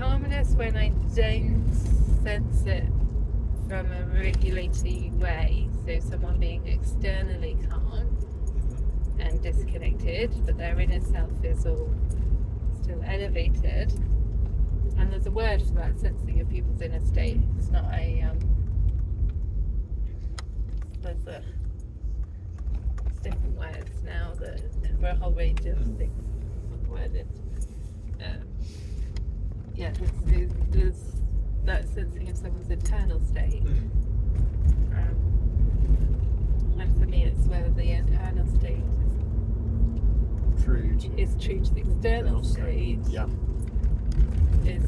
calmness when I don't sense it from a regulatory way. So someone being externally calm and disconnected, but their inner self is all still elevated. And there's a word for that, sensing of people's inner state. It's not a there's different words now that cover a whole range of things. Word is there's that sensing of someone's internal state. And for me, it's whether the internal state is true to the external state. Yeah. Is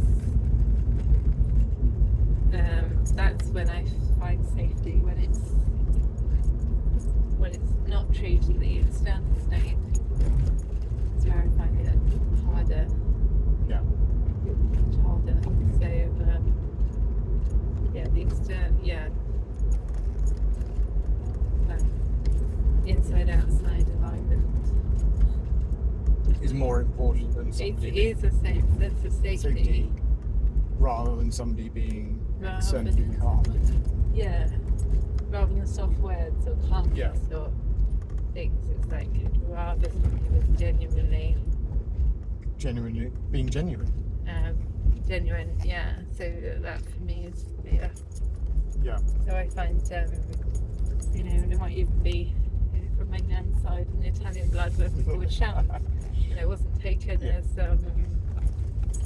that's when I find safety, when it's not true to the external state. That's where I find it harder. Yeah. Much harder. So the inside outside alignment Is more important than somebody it is a safe sense of safety. rather than somebody being Rather externally than calm. Yeah, rather than soft words or calmness Yeah. or things. It's like rather somebody was genuinely Being genuine. genuine. Yeah. So that for me is Yeah. So I find there might even be from my nan's side in the Italian blood where people would shout. It wasn't taken as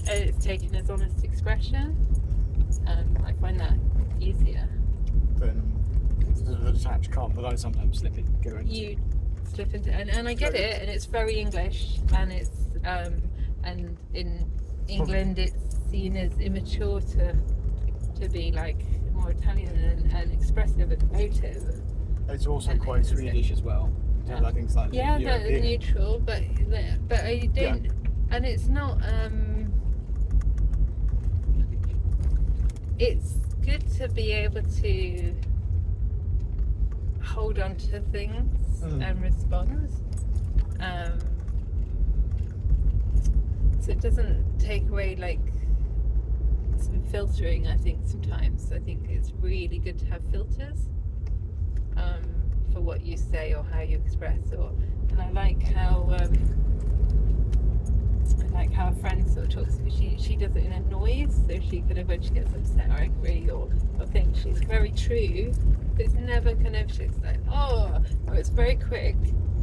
it's taken as honest expression. I find that easier. Then the detached calm that I sometimes go into. You slip into, and I get it, and it's very English, and it's and in England it's seen as immature to be like more Italian and expressive and emotive. It's also And quite it's- Swedish as well. Yeah. I think slightly Yeah, that's European. neutral, but I don't, and it's not. It's good to be able to hold on to things and respond. So it doesn't take away like some filtering. I think sometimes it's really good to have filters for what you say or how you express. And I like how a friend sort of talks. She does it in a noise, so she kind of when she gets upset or angry or things, she's very true. But it's never kind of she's like or it's very quick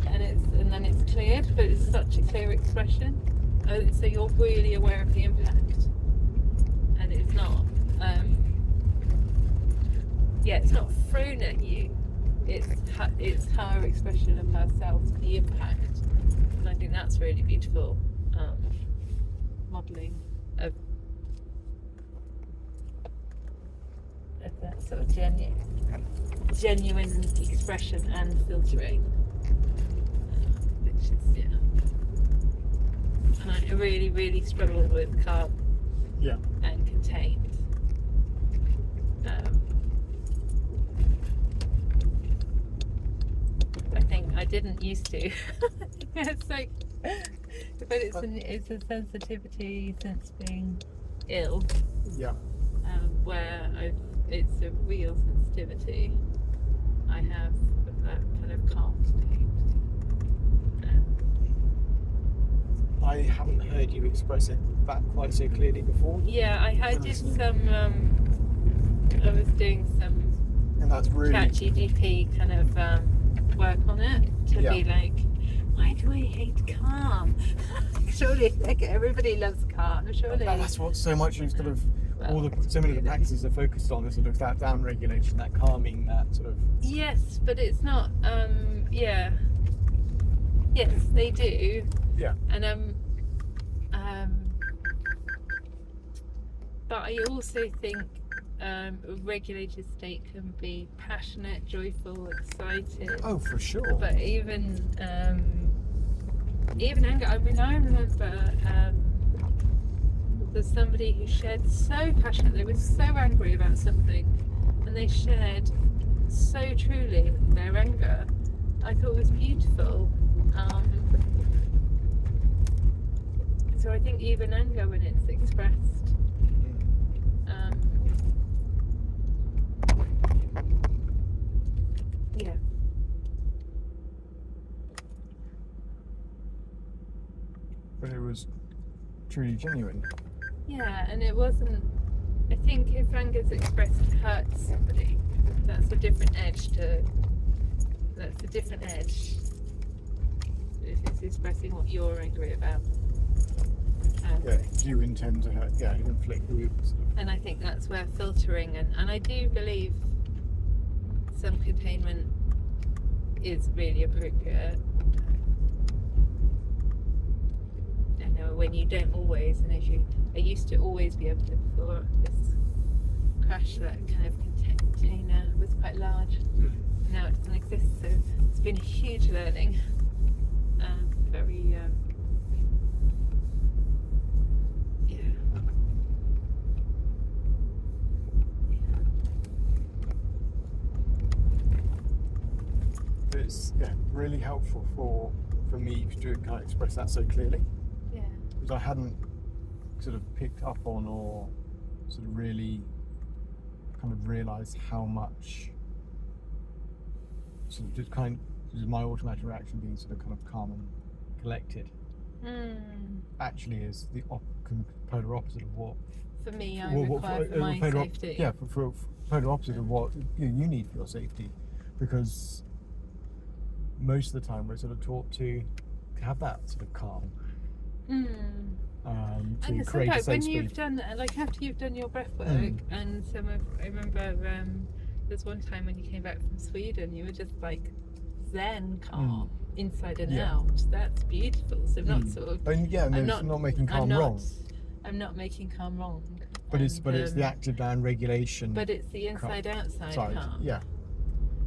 and then it's cleared, but it's such a clear expression. So you're really aware of the impact, and it's not it's not thrown at you. It's her expression of herself, the impact, and I think that's really beautiful modelling of that sort of genuine expression and filtering, which is and I really, really struggle with calm and contained. I think I didn't used to. It's like, but it's a sensitivity since being ill. Yeah. Where it's a real sensitivity. I have that kind of calm state. I haven't heard you express it that quite so clearly before. Yeah, I did some. I was doing some And that's really ChatGPT kind of work on it to be like, why do I hate calm? Surely, like everybody loves calm. Surely. that's what so much of sort of so many of the practices are focused on is sort of that down regulation, that calming, that sort of. Yes, but it's not. Yes, they do. Yeah. And but I also think a regulated state can be passionate, joyful, excited. Oh, for sure. But even anger. I mean, I remember there's somebody who shared so passionately. They were so angry about something, and they shared so truly their anger. I thought it was beautiful. So I think even anger, when it's expressed truly genuine. Yeah, and it wasn't. I think if anger's expressed to hurt somebody, that's a different edge to. That's a different edge. If it's expressing what you're angry about. Yeah, you intend to hurt, inflict the sort of. And I think that's where filtering and I do believe some containment is really appropriate. I know when you don't always, and I used to always be able to before this crash, that kind of container was quite large. Now it doesn't exist, so it's been a huge learning. Very yeah. It's really helpful for me to kind of express that so clearly. Yeah. Because I hadn't sort of picked up on or sort of really kind of realised how much sort of just my automatic reaction being sort of kind of calm and collected actually is the kind of polar opposite of what for me I require for my safety. For polar opposite of what you need for your safety, because most of the time we're sort of taught to have that sort of calm. To And create a sometimes safe when space. you've done, like after you've done your breath work, and I remember there's one time when you came back from Sweden, you were just like zen calm inside and out. That's beautiful. So not sort of. And not making calm wrong. I'm not making calm wrong. But it's the active down regulation. But it's the inside outside calm. Yeah.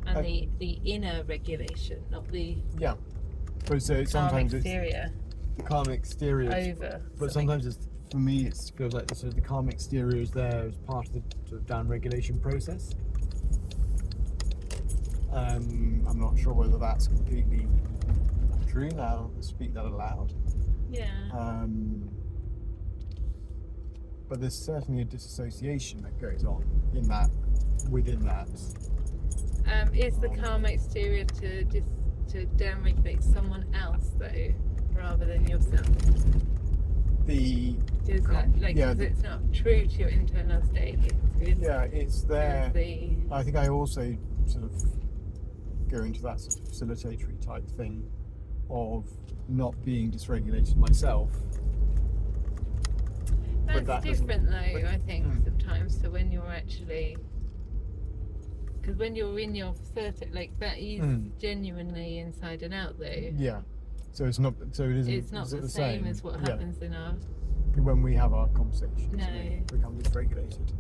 And the inner regulation, not the But so calm sometimes exterior. it's the calm exterior. Over. But sometimes for me it feels like the calm exterior is there as part of the sort of down regulation process. I'm not sure whether that's completely true now to speak that aloud. Yeah. But there's certainly a disassociation that goes on within that. Is the calm exterior to down-regulate someone else though, rather than yourself? Because it's not true to your internal state. It's there. I think I also sort of go into that sort of facilitatory type thing of not being dysregulated myself. That's different though, I think, sometimes, to when you're actually. Because when you're in your facility, like that is genuinely inside and out though. Yeah. So it's not. So it isn't. It's not the same as what happens in our. When we have our conversations, No. we become dysregulated.